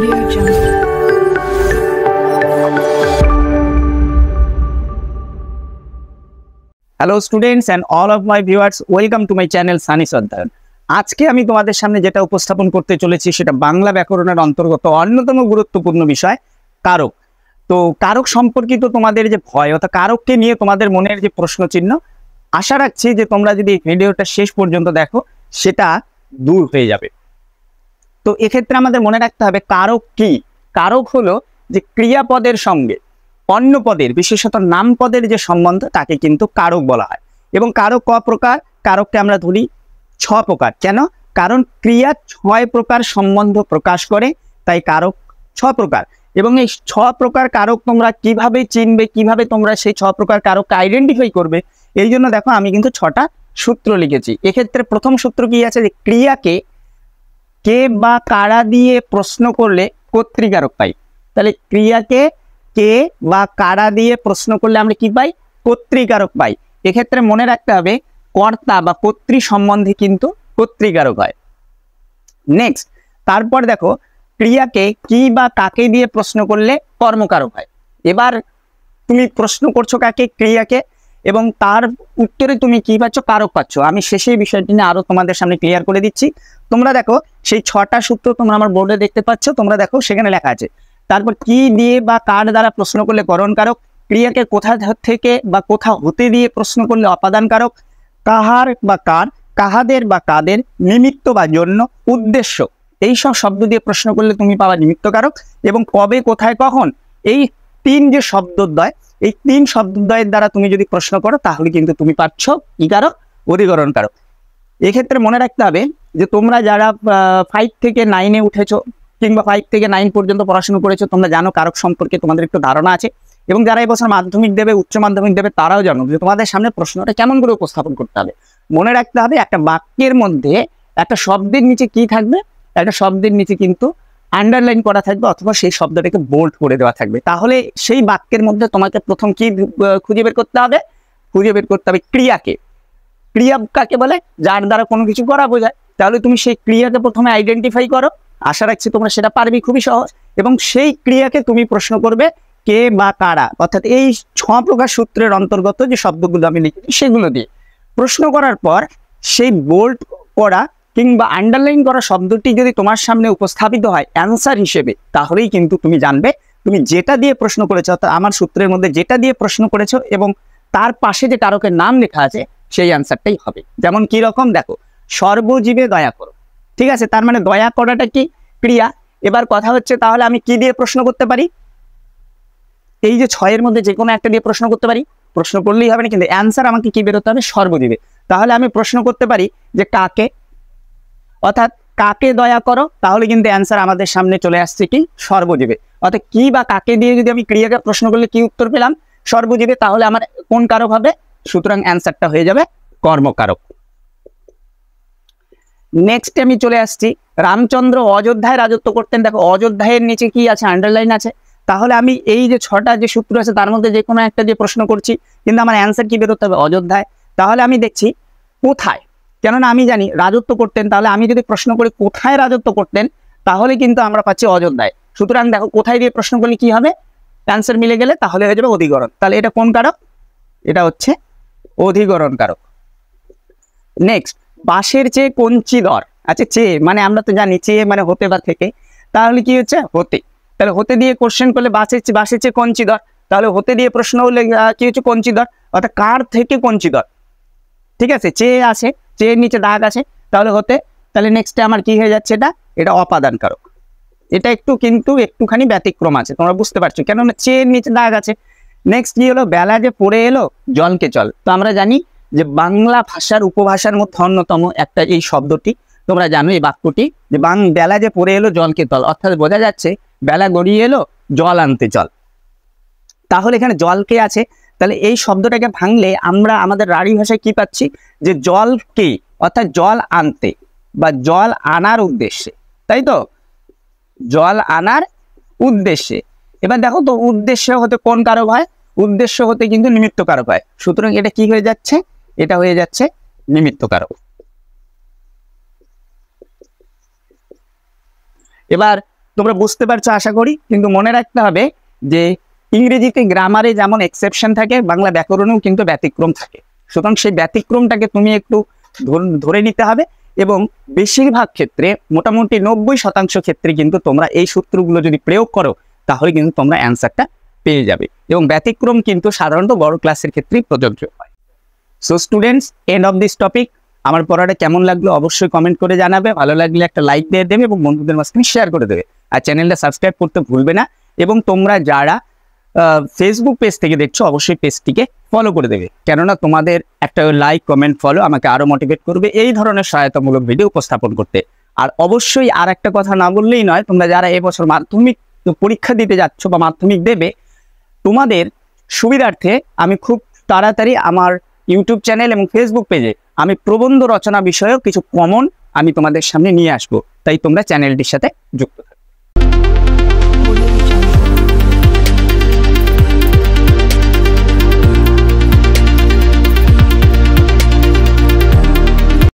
Audio Jungle. Hello students and all of my viewers, welcome to my channel Sunny Swadhayan. আজকে আমি তোমাদের সামনে যেটা উপস্থাপন করতে চলেছি সেটা বাংলা ব্যাকরণের অন্তর্গত অন্যতম গুরুত্বপূর্ণ বিষয় কারক। তো কারক সম্পর্কিত তোমাদের যে ভয় অর্থাৎ কারককে নিয়ে তোমাদের মনের যে প্রশ্ন চিহ্ন, আশা রাখছি যে তোমরা যদি ভিডিওটা শেষ পর্যন্ত দেখো সেটা দূর হয়ে যাবে। তো এক্ষেত্রে আমাদের মনে রাখতে হবে কারক কি। কারক হলো যে ক্রিয়াপদের সঙ্গে অন্য পদের বিশেষত নাম পদের যে সম্বন্ধ তাকে কিন্তু কারক বলা হয়। এবং কারক ক প্রকার? কারককে আমরা ধরি 6 প্রকার। কেন? কারণ ক্রিয়া 6 প্রকার সম্বন্ধ প্রকাশ করে, তাই কারক 6 প্রকার। এবং এই 6 প্রকার কারক তোমরা কিভাবে চিনবে, কিভাবে তোমরা সেই 6 প্রকার কারককে আইডেন্টিফাই করবে, এই জন্য দেখো আমি কিন্তু 6টা সূত্র লিখেছি। এক্ষেত্রে প্রথম সূত্র কি আছে যে ক্রিয়াকে কে বা কারা দিয়ে প্রশ্ন করলে কর্তৃকারক পাই। তাহলে ক্রিয়াকে কে বা কারা দিয়ে প্রশ্ন করলে আমরা কি পাই? কর্তৃকারক পাই। এক্ষেত্রে মনে রাখতে হবে কর্তা বা কর্তৃ সম্বন্ধে কিন্তু কর্তৃকারক হয়। নেক্সট, তারপর দেখো ক্রিয়াকে কি বা কাকে দিয়ে প্রশ্ন করলে কর্মকারক হয়। এবার তুমি প্রশ্ন করছো কাকে? ক্রিয়াকে, এবং তার উত্তরে তুমি কি পাচ্ছ? কারক পাচ্ছ। আমি শেষে বিষয়টি নিয়ে আরো তোমাদের সামনে ক্লিয়ার করে দিচ্ছি। তোমরা দেখো সেই 6টা সূত্র তোমরা আমার বোর্ডে দেখতে পাচ্ছ, তোমরা দেখো সেখানে লেখা আছে। তারপর কি দিয়ে বা কার দ্বারা প্রশ্ন করলে করণকারক, ক্রিয়াকে কোথা থেকে বা কোথা হতে দিয়ে প্রশ্ন করলে অপাদান কারক, কাহার বা কার, কাহাদের বা কাদের, নিমিত্ত বা জন্য, উদ্দেশ্য, এই সব শব্দ দিয়ে প্রশ্ন করলে তুমি পাবা নিমিত্ত কারক। এবং কবে, কোথায়, কখন, এই 3 যে শব্দদ্বয়, এই 3 শব্দদ্বয়ের দ্বারা তুমি যদি প্রশ্ন করো তাহলে কিন্তু তুমি পাচ্ছ কি কারক? অধিকরণ কারক। এক্ষেত্রে মনে রাখতে হবে যে তোমরা যারা 5 থেকে 9-এ উঠেছো কিংবা 5 থেকে 9 পর্যন্ত পড়াশোনা করেছো, তোমরা জানো কারক সম্পর্কে তোমাদের একটু ধারণা আছে। এবং যারা এবছর মাধ্যমিক দেবে, উচ্চ মাধ্যমিক দেবে, তারাও জানো যে তোমাদের সামনে প্রশ্নটা কেমন করে উপস্থাপন করতে হবে। মনে রাখতে হবে একটা বাক্যের মধ্যে একটা শব্দের নিচে কি থাকবে? একটা শব্দের নিচে কিন্তু আন্ডারলাইন করা থাকবে অথবা সেই শব্দটাকে বোল্ড করে দেওয়া থাকবে। তাহলে সেই বাক্যের মধ্যে তোমাকে প্রথম কি খুঁজে বের করতে হবে? খুঁজে বের করতে হবে ক্রিয়াকে। ক্রিয়া কাকে বলে? যার দ্বারা কোনো কিছু করা বোঝায়। তাহলে তুমি সেই ক্রিয়াকে প্রথমে আইডেন্টিফাই করো। আশা রাখছি তোমরা সেটা পারবে, খুবই সহজ। এবং সেই ক্রিয়াকে তুমি প্রশ্ন করবে কে বা কারা, অর্থাৎ এই 6 প্রকার সূত্রের অন্তর্গত যে শব্দগুলো আমি লিখেছি সেগুলো দিয়ে প্রশ্ন করার পর সেই বোল্ড করা কিংবা আন্ডারলাইন করা শব্দটি যদি তোমার সামনে উপস্থাপিত হয় অ্যান্সার হিসেবে, তাহলেই কিন্তু তুমি জানবে তুমি যেটা দিয়ে প্রশ্ন করেছো, অর্থাৎ আমার সূত্রের মধ্যে যেটা দিয়ে প্রশ্ন করেছো এবং তার পাশে যে কারকের নাম লেখা আছে সেই অ্যান্সারটাই হবে। যেমন কি রকম দেখো, সর্বজীবে দয়া করো, ঠিক আছে, তার মানে দয়া করাটা কি? ক্রিয়া। এবার কথা হচ্ছে তাহলে আমি কি দিয়ে প্রশ্ন করতে পারি? এই যে 6-এর মধ্যে যে কোনো একটা দিয়ে প্রশ্ন করতে পারি। প্রশ্ন করলেই হবে না, কিন্তু অ্যান্সার আমাকে কি বেরোতে হবে? সর্বজীবে। তাহলে আমি প্রশ্ন করতে পারি যে কাকে, অর্থাৎ কাকে দয়া করো, তাহলে কিন্তু অ্যান্সার আমাদের সামনে চলে আসছে কি? সর্বজীবে। অর্থাৎ কি বা কাকে দিয়ে যদি আমি ক্রিয়াকে প্রশ্ন করলে কি উত্তর পেলাম? সর্বজীবে। তাহলে আমার কোন কারক হবে? সুতরাং অ্যান্সারটা হয়ে যাবে কর্মকারক। নেক্সট আমি চলে আসছি, রামচন্দ্র অযোধ্যায় রাজত্ব করতেন। দেখো অযোধ্যায়ের নিচে কি আছে? আন্ডারলাইন আছে। তাহলে আমি এই যে 6টা যে সূত্র আছে তার মধ্যে যে কোনো একটা দিয়ে প্রশ্ন করছি, কিন্তু আমার অ্যান্সার কি বেরোতে হবে? অযোধ্যায়। তাহলে আমি দেখছি কোথায়, কেননা আমি জানি রাজত্ব করতেন। তাহলে আমি যদি প্রশ্ন করি কোথায় রাজত্ব করতেন, তাহলে কিন্তু আমরা পাচ্ছি অযোধ্যায়। সুতরাং দেখো কোথায় দিয়ে প্রশ্ন করলে কি হবে? অ্যান্সার মিলে গেলে তাহলে হয়ে যাবে অধিকরণ। তাহলে এটা কোন কারক? এটা হচ্ছে অধিকরণ কারক। নেক্সট, বাঁশের চেয়ে কঞ্চি দর। আচ্ছা, চেয়ে মানে আমরা তো জানি চেয়ে মানে হতে বা থেকে, তাহলে কি হচ্ছে? হতে। তাহলে হতে দিয়ে কোশ্চেন করলে বাঁশের চেয়ে কঞ্চি দর, তাহলে হতে দিয়ে প্রশ্ন হলে কি হচ্ছে? কঞ্চি দর, অর্থাৎ কার থেকে কঞ্চি দর। ঠিক আছে, চেয়ে আছে, চেয়ের নিচে দাগ আছে, তাহলে হতে। তাহলে নেক্সটে আমার কি হয়ে যাচ্ছে? এটা অপাদান কারক। এটা একটুখানি ব্যতিক্রম আছে, তোমরা বুঝতে পারছো, কেননা চেয়ের নিচে দাগ আছে। নেক্সট কি হলো? বেলা যে পড়ে এলো জলকে চল। তো আমরা জানি যে বাংলা ভাষার উপভাষার মধ্যে অন্যতম একটা এই শব্দটি, তোমরা জানো এই বাক্যটি যে বেলা যে পড়ে এলো জলকে তল, অর্থাৎ বোঝা যাচ্ছে বেলা গড়িয়ে এলো, জল আনতে চল। তাহলে এখানে জলকে আছে, তাহলে এই শব্দটাকে ভাঙলে আমরা আমাদের রাঢ়ী ভাষায় কি পাচ্ছি? যে জলকে, অর্থাৎ জল আনতে বা জল আনার উদ্দেশ্যে, তাই তো? জল আনার উদ্দেশ্যে। এবার দেখো তো উদ্দেশ্য হতে কোন কারক হয়? উদ্দেশ্য হতে কিন্তু নিমিত্ত কারক হয়। সুতরাং এটা কি হয়ে যাচ্ছে? এটা হয়ে যাচ্ছে নিমিত্ত কারক। এবার তোমরা বুঝতে পারছো আশা করি। কিন্তু মনে রাখতে হবে যে ইংরেজিতে গ্রামারে যেমন এক্সেপশন থাকে, বাংলা ব্যাকরণেও কিন্তু ব্যতিক্রম থাকে। সুতরাং সেই ব্যতিক্রমটাকে তুমি একটু ধরে নিতে হবে, এবং বেশিরভাগ ক্ষেত্রে মোটামুটি 90% ক্ষেত্রে কিন্তু তোমরা এই সূত্রগুলো যদি প্রয়োগ করো তাহলে কিন্তু তোমরা অ্যান্সারটা পেয়ে যাবে। এবং ব্যতিক্রম কিন্তু সাধারণত বড় ক্লাসের ক্ষেত্রেই প্রযোজ্য হয়। So students, end of this topic. আমার পড়াটা কেমন লাগলো অবশ্যই কমেন্ট করে জানাবে, ভালো লাগলে একটা লাইক দিয়ে দেবে এবং বন্ধুদের মাঝখানে শেয়ার করে দেবে। আর চ্যানেলটা সাবস্ক্রাইব করতে ভুলবে না, এবং তোমরা যারা ফেসবুক পেজ থেকে দেখছো অবশ্যই পেজটিকে ফলো করে দেবে, কেননা তোমাদের একটা লাইক কমেন্ট ফলো আমাকে আরো মোটিভেট করবে এই ধরনের সহায়তামূলক ভিডিও উপস্থাপন করতে। আর অবশ্যই আর একটা কথা না বললেই নয়, তোমরা যারা এবছর মাধ্যমিক পরীক্ষা দিতে যাচ্ছ বা মাধ্যমিক দেবে, তোমাদের সুবিধার্থে আমি খুব তাড়াতাড়ি আমার ইউটিউব চ্যানেল এবং ফেসবুক পেজে আমি প্রবন্ধ রচনা বিষয়েও কিছু কমন আমি তোমাদের সামনে নিয়ে আসবো, তাই তোমরা চ্যানেলটির সাথে যুক্ত থাকো।